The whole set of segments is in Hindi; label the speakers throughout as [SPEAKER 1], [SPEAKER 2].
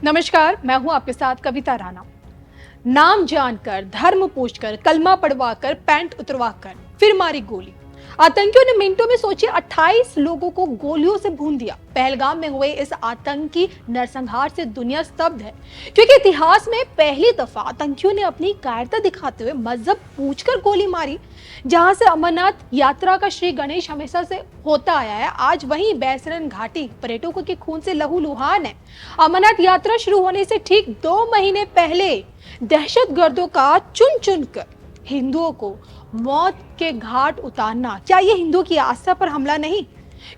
[SPEAKER 1] नमस्कार, मैं हूं आपके साथ कविता राणा। नाम जानकर, धर्म पूछकर, कलमा पढ़वाकर, पैंट उतरवाकर फिर मारी गोली। आतंकियों ने मिनटों में सोचे 28 लोगों को गोलियों से भून दिया। पहलगाम में हुए इस आतंकी नरसंहार से दुनिया स्तब्ध है, क्योंकि इतिहास में पहली दफा आतंकियों ने अपनी कायरता दिखाते हुए मजहब पूछकर गोली मारी। जहां से अमरनाथ यात्रा का श्री गणेश हमेशा से होता आया है, आज वहीं बैसरन घाटी पर्यटकों के खून से लहूलुहान है। अमरनाथ यात्रा शुरू होने से ठीक 2 महीने पहले दहशतगर्दों का चुन चुन कर हिंदुओं को मौत के घाट उतारना, क्या ये हिंदुओं की आस्था पर हमला नहीं?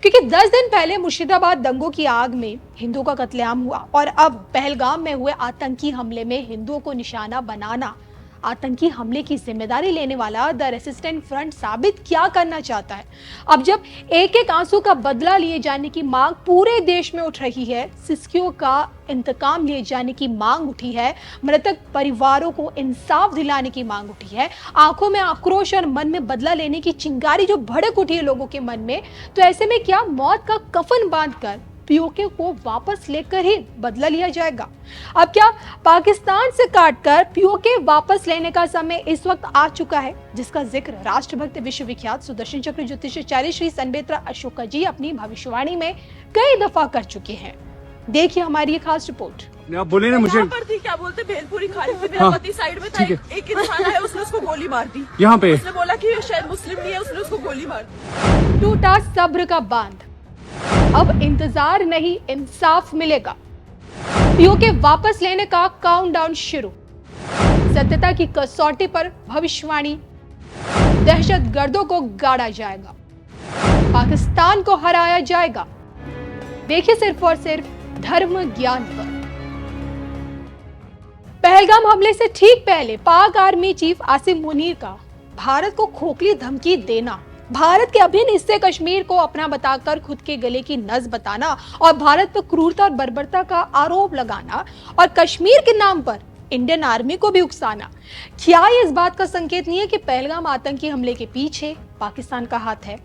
[SPEAKER 1] क्योंकि 10 दिन पहले मुर्शिदाबाद दंगों की आग में हिंदुओं का कत्लेआम हुआ और अब पहलगाम में हुए आतंकी हमले में हिंदुओं को निशाना बनाना। आतंकी हमले की जिम्मेदारी लेने वाला द रेसिस्टेंट फ्रंट साबित क्या करना चाहता है? अब जब एक एक आंसू का बदला लिए जाने की मांग पूरे देश में उठ रही है, सिस्कियों का इंतकाम लिए जाने की मांग उठी है, मृतक परिवारों को इंसाफ दिलाने की मांग उठी है, आंखों में आक्रोश और मन में बदला लेने की चिंगारी जो भड़क उठी है लोगों के मन में, तो ऐसे में क्या मौत का कफन बांधकर पीओके को वापस लेकर ही बदला लिया जाएगा? अब क्या पाकिस्तान से काटकर पीओके वापस लेने का समय इस वक्त आ चुका है, जिसका जिक्र राष्ट्रभक्त विश्वविख्यात सुदर्शन चक्र ज्योतिषाचार्य श्री सनबेत्रा अशोका जी अपनी भविष्यवाणी में कई दफा कर चुके हैं। देखिए हमारी ये खास रिपोर्ट।
[SPEAKER 2] आप बोले ना मुझे
[SPEAKER 3] पर थी, क्या बोलते भेलपुरी खा रही थी, मेरा पति साइड में था, एक इंसान आया, उसने उसको गोली मार दी।
[SPEAKER 2] यहाँ पे
[SPEAKER 3] उसने बोला कि शायद मुस्लिम नहीं है, उसने उसको गोली मार दी।
[SPEAKER 1] टूटा सब्र का बांध, अब इंतजार नहीं इंसाफ मिलेगा। पीओके वापस लेने का काउंटडाउन शुरू, सत्यता की कसौटी पर भविष्यवाणी, दहशतगर्दों को गाड़ा जाएगा, पाकिस्तान को हराया जाएगा। देखिए सिर्फ और सिर्फ धर्म ज्ञान पर। पहलगाम हमले से ठीक पहले पाक आर्मी चीफ आसिम मुनीर का भारत को खोखली धमकी देना, भारत के अभिन्न हिस्से कश्मीर को अपना बताकर खुद के गले की नस बताना और भारत पर क्रूरता और बर्बरता का आरोप लगाना और कश्मीर के नाम पर इंडियन आर्मी को भी उकसाना, क्या ये इस बात का संकेत नहीं है कि पहलगाम आतंकी हमले के पीछे पाकिस्तान का हाथ है?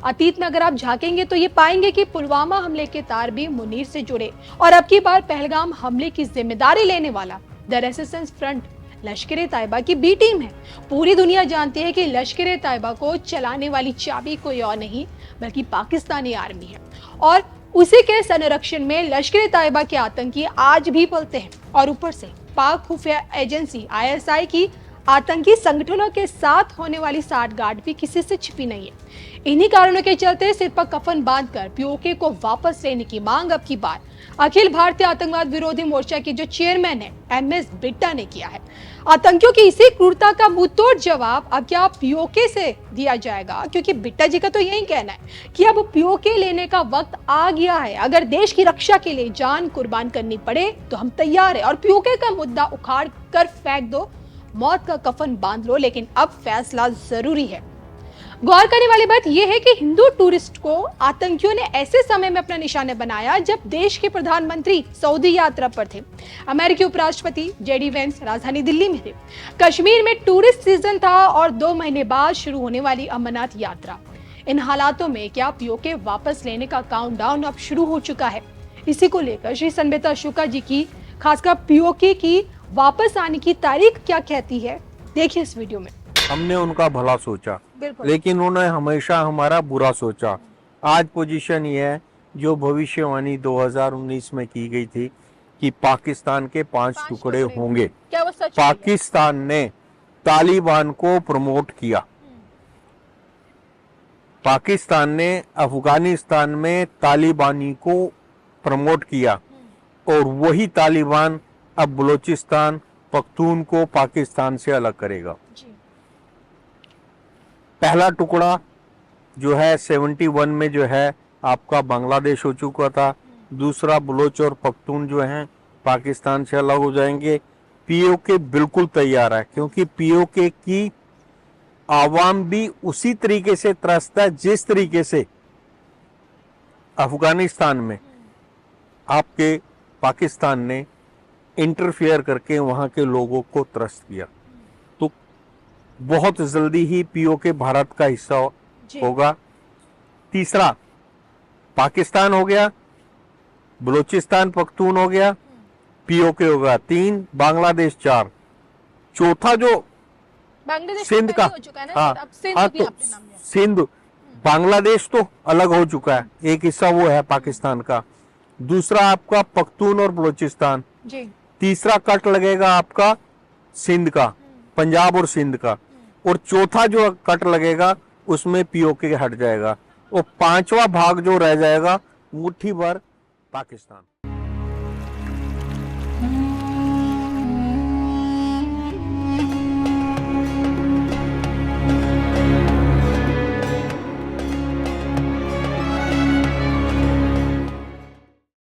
[SPEAKER 1] अतीत में अगर आप झांकेंगे तो ये पाएंगे कि पुलवामा हमले के तार भी मुनीर से जुड़े और अब की बार पहलगाम हमले की जिम्मेदारी लेने वाला द रेसिस्टेंस फ्रंट लश्कर तैयबा की बी टीम है। पूरी दुनिया जानती है कि लश्कर तैयबा को चलाने वाली चाबी कोई और नहीं बल्कि पाकिस्तानी आर्मी है और उसी के संरक्षण में लश्कर तैयबा के आतंकी आज भी पलते हैं और ऊपर से पाक खुफिया एजेंसी ISI की आतंकी संगठनों के साथ होने वाली साठगांठ भी किसी से छिपी नहीं है। इन्हीं कारणों के चलते सिर पर कफन बांधकर पीओके को वापस लेने की मांग अब की बार अखिल भारतीय आतंकवाद विरोधी मोर्चा के जो चेयरमैन है MS बिट्टा ने किया है। आतंकियों की इसी क्रूरता का मुंहतोड़ जवाब अब क्या पीओके से दिया जाएगा? क्योंकि बिट्टा जी का तो यही कहना है कि अब पीओके लेने का वक्त आ गया है। अगर देश की रक्षा के लिए जान कुर्बान करनी पड़े तो हम तैयार है और पीओके का मुद्दा उखाड़ कर फेंक दो, मौत का कफन बांध लो, लेकिन अब फैसला जरूरी है। गौर करने वाली बात यह है कि हिंदू टूरिस्ट को आतंकियों ने ऐसे समय में अपना निशाना बनाया जब देश के प्रधानमंत्री सऊदी यात्रा पर थे, अमेरिकी उपराष्ट्रपति JD वेंस राजधानी दिल्ली में थे, कश्मीर में टूरिस्ट सीजन था और 2 महीने बाद शुरू होने वाली अमरनाथ यात्रा। इन हालातों में क्या पीओके वापस लेने का काउंटडाउन अब शुरू हो चुका है? इसी को लेकर श्री सनबेत्रा अशोका जी की खासकर पीओके की वापस आने की तारीख क्या कहती है, देखिए इस वीडियो में।
[SPEAKER 4] हमने उनका भला सोचा लेकिन उन्होंने हमेशा हमारा बुरा सोचा। आज पोजीशन ये है जो भविष्यवाणी 2019 में की गई थी कि पाकिस्तान के 5 टुकड़े होंगे।
[SPEAKER 1] क्या वो सच?
[SPEAKER 4] पाकिस्तान ने तालिबान को प्रमोट किया, पाकिस्तान ने अफगानिस्तान में तालिबानी को प्रमोट किया और वही तालिबान अब बलूचिस्तान पख्तून को पाकिस्तान से अलग करेगा। पहला टुकड़ा जो है 71 में जो है आपका बांग्लादेश हो चुका था, दूसरा बलोच और पख्तून जो हैं पाकिस्तान से अलग हो जाएंगे। पीओके बिल्कुल तैयार है क्योंकि पीओके की आवाम भी उसी तरीके से त्रस्त है जिस तरीके से अफगानिस्तान में आपके पाकिस्तान ने इंटरफेयर करके वहां के लोगों को त्रस्त किया। तो बहुत जल्दी ही पीओके भारत का हिस्सा होगा। तीसरा पाकिस्तान हो गया, बलूचिस्तान पख्तून हो गया पीओके होगा 3, बांग्लादेश 4, चौथा जो
[SPEAKER 1] बांग्लादेश
[SPEAKER 4] सिंध
[SPEAKER 1] तो
[SPEAKER 4] का,
[SPEAKER 1] पहले हो चुका है ना
[SPEAKER 4] हाँ
[SPEAKER 1] सर, अब सिंध
[SPEAKER 4] हाँ,
[SPEAKER 1] भी
[SPEAKER 4] तो
[SPEAKER 1] आपने नाम लिया।
[SPEAKER 4] सिंध, बांग्लादेश तो अलग हो चुका है, एक हिस्सा वो है पाकिस्तान का। दूसरा आपका पख्तून और बलूचिस्तान।
[SPEAKER 1] जी।
[SPEAKER 4] तीसरा कट लगेगा आपका सिंध का, पंजाब और सिंध का। और चौथा जो कट लगेगा उसमें पीओके हट जाएगा। और पांचवा भाग जो रह जाएगा मुट्ठी भर पाकिस्तान।